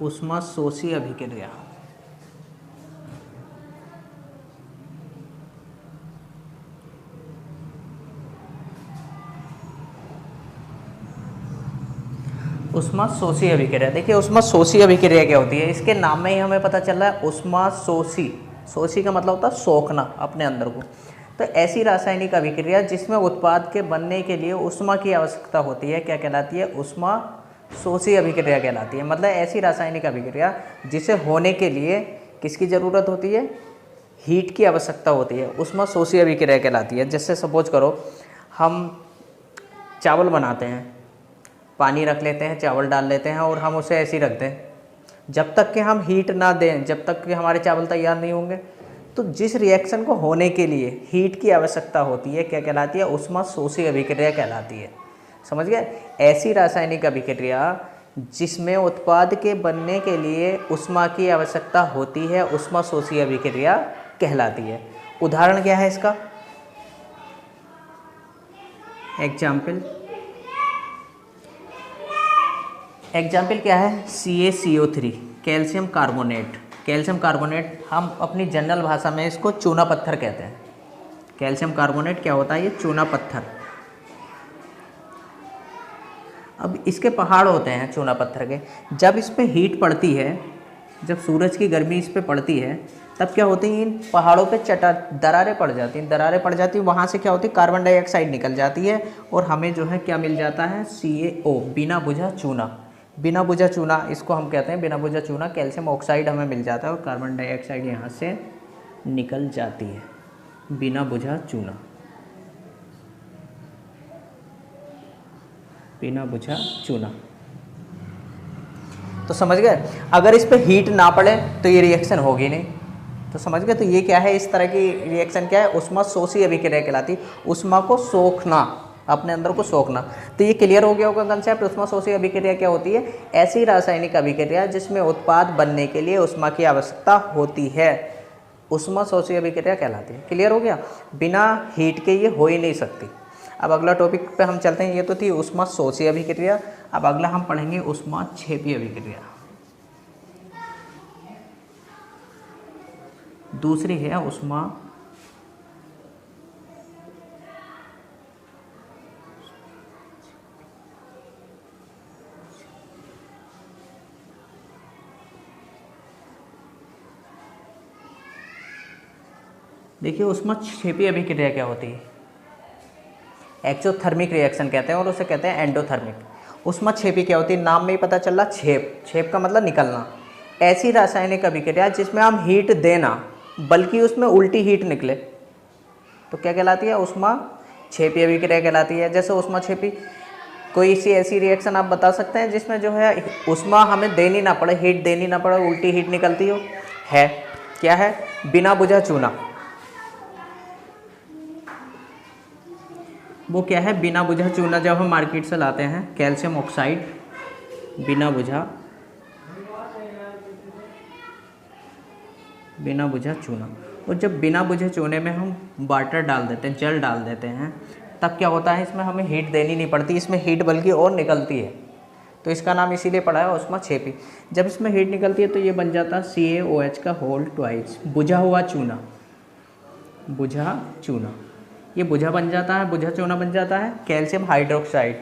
ऊष्माशोषी अभिक्रिया। ऊष्माशोषी अभिक्रिया, देखिए ऊष्माशोषी अभिक्रिया क्या होती है, इसके नाम में ही हमें पता चल रहा है ऊष्माशोषी। शोषी का मतलब होता है सोखना अपने अंदर को। तो ऐसी रासायनिक अभिक्रिया जिसमें उत्पाद के बनने के लिए ऊष्मा की आवश्यकता होती है क्या कहलाती है, ऊष्माशोषी अभिक्रिया कहलाती है। मतलब ऐसी रासायनिक अभिक्रिया जिसे होने के लिए किसकी ज़रूरत होती है, हीट की आवश्यकता होती है, ऊष्माशोषी अभिक्रिया कहलाती है। जैसे सपोज करो हम चावल बनाते हैं, पानी रख लेते हैं, चावल डाल लेते हैं और हम उसे ऐसे ही रख दें, जब तक कि हम हीट ना दें, जब तक कि हमारे चावल तैयार नहीं होंगे। तो जिस रिएक्शन को होने के लिए हीट की आवश्यकता होती है क्या कहलाती है, ऊष्माशोषी अभिक्रिया कहलाती है। समझ गए? ऐसी रासायनिक अभिक्रिया जिसमें उत्पाद के बनने के लिए ऊष्मा की आवश्यकता होती है ऊष्माशोषी अभिक्रिया कहलाती है। उदाहरण क्या है इसका, एग्जाम्पल क्या है, CaCO3 calcium carbonate. Calcium carbonate हम अपनी जनरल भाषा में इसको चूना पत्थर कहते हैं। कैल्शियम कार्बोनेट क्या होता है, ये चूना पत्थर। अब इसके पहाड़ होते हैं चूना पत्थर के, जब इस पे हीट पड़ती है, जब सूरज की गर्मी इस पे पड़ती है, तब क्या होती है, इन पहाड़ों पे दरारें पड़ जाती हैं। दरारें पड़ जाती हैं, वहाँ से क्या होती है, कार्बन डाइऑक्साइड निकल जाती है और हमें जो है क्या मिल जाता है, CaO, बिना बुझा चूना। बिना बुझा चूना इसको हम कहते हैं, बिना बुझा चूना। कैल्शियम ऑक्साइड हमें मिल जाता है और कार्बन डाइऑक्साइड यहाँ से निकल जाती है, बिना बुझा चूना, बिना बुझा चूना। तो समझ गए, अगर इस पे हीट ना पड़े तो ये रिएक्शन होगी नहीं। तो समझ गए, तो ये क्या है, इस तरह की रिएक्शन क्या है, ऊष्माशोषी अभिक्रिया कहलाती। ऊष्मा को सोखना, अपने अंदर को सोखना। तो ये क्लियर हो गया होगा कंसेप्ट। ऊष्माशोषी अभिक्रिया क्या होती है, ऐसी रासायनिक अभिक्रिया जिसमें उत्पाद बनने के लिए ऊष्मा की आवश्यकता होती है, ऊष्माशोषी अभिक्रिया कहलाती है। क्लियर हो गया, बिना हीट के ये हो ही नहीं सकती। अब अगला टॉपिक पे हम चलते हैं। ये तो थी ऊष्माशोषी अभिक्रिया। अब अगला हम पढ़ेंगे ऊष्माक्षेपी अभिक्रिया। दूसरी है ऊष्मा देखिए ऊष्माक्षेपी अभिक्रिया क्या होती है, एक्सोथर्मिक रिएक्शन कहते हैं और उसे कहते हैं एंडोथर्मिक। ऊष्माक्षेपी क्या होती है, नाम में ही पता चल रहा, छेप का मतलब निकलना। ऐसी रासायनिक अभिक्रिया जिसमें हम हीट देना बल्कि उसमें उल्टी हीट निकले तो क्या कहलाती है, ऊष्माक्षेपी अभिक्रिया कहलाती है। जैसे ऊष्माक्षेपी, कोई सी ऐसी रिएक्शन आप बता सकते हैं जिसमें जो है ऊष्मा हमें देनी ना पड़े, हीट देनी ना पड़े, उल्टी हीट निकलती हो, है क्या है, बिना बुझा चूना। वो क्या है, बिना बुझा चूना। जब हम मार्केट से लाते हैं कैल्शियम ऑक्साइड, बिना बुझा चूना, और जब बिना बुझे चूने में हम वाटर डाल देते हैं, जल डाल देते हैं, तब क्या होता है, इसमें हमें हीट देनी नहीं पड़ती, इसमें हीट बल्कि और निकलती है। तो इसका नाम इसीलिए पड़ा है ऊष्माक्षेपी। जब इसमें हीट निकलती है तो ये बन जाता है CaOH का होल ट्वाइस, बुझा हुआ चूना, बुझा चूना। ये बुझा बन जाता है, बुझा चूना बन जाता है कैल्शियम हाइड्रोक्साइड,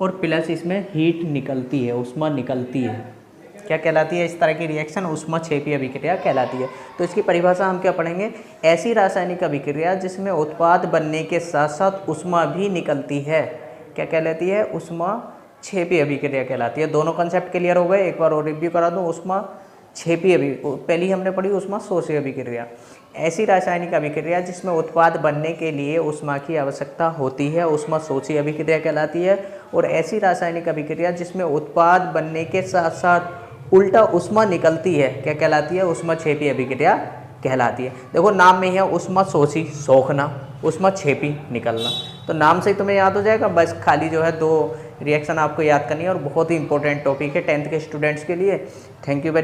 और प्लस इसमें हीट निकलती है, ऊष्मा निकलती है। क्या कहलाती है इस तरह की रिएक्शन, ऊष्माक्षेपी अभिक्रिया कहलाती है। तो इसकी परिभाषा हम क्या पढ़ेंगे, ऐसी रासायनिक अभिक्रिया जिसमें उत्पाद बनने के साथ साथ ऊष्मा भी निकलती है, क्या कहलाती है, ऊष्माक्षेपी अभिक्रिया कहलाती है। दोनों कंसेप्ट क्लियर हो गए, एक बार और रिव्यू करा दूँ। ऊष्माक्षेपी पहली हमने पढ़ी ऊष्माशोषी अभिक्रिया, ऐसी रासायनिक अभिक्रिया जिसमें उत्पाद बनने के लिए ऊष्मा की आवश्यकता होती है, ऊष्माशोषी अभिक्रिया कहलाती है। और ऐसी रासायनिक अभिक्रिया जिसमें उत्पाद बनने के साथ साथ उल्टा ऊष्मा निकलती है, क्या कहलाती है, ऊष्माक्षेपी अभिक्रिया कहलाती है। देखो नाम में है ऊष्माशोषी सोखना, ऊष्माक्षेपी निकलना, तो नाम से ही तुम्हें याद हो जाएगा। बस खाली जो है 2 रिएक्शन आपको याद करनी है और बहुत ही इंपॉर्टेंट टॉपिक है 10th के स्टूडेंट्स के लिए। Thank you very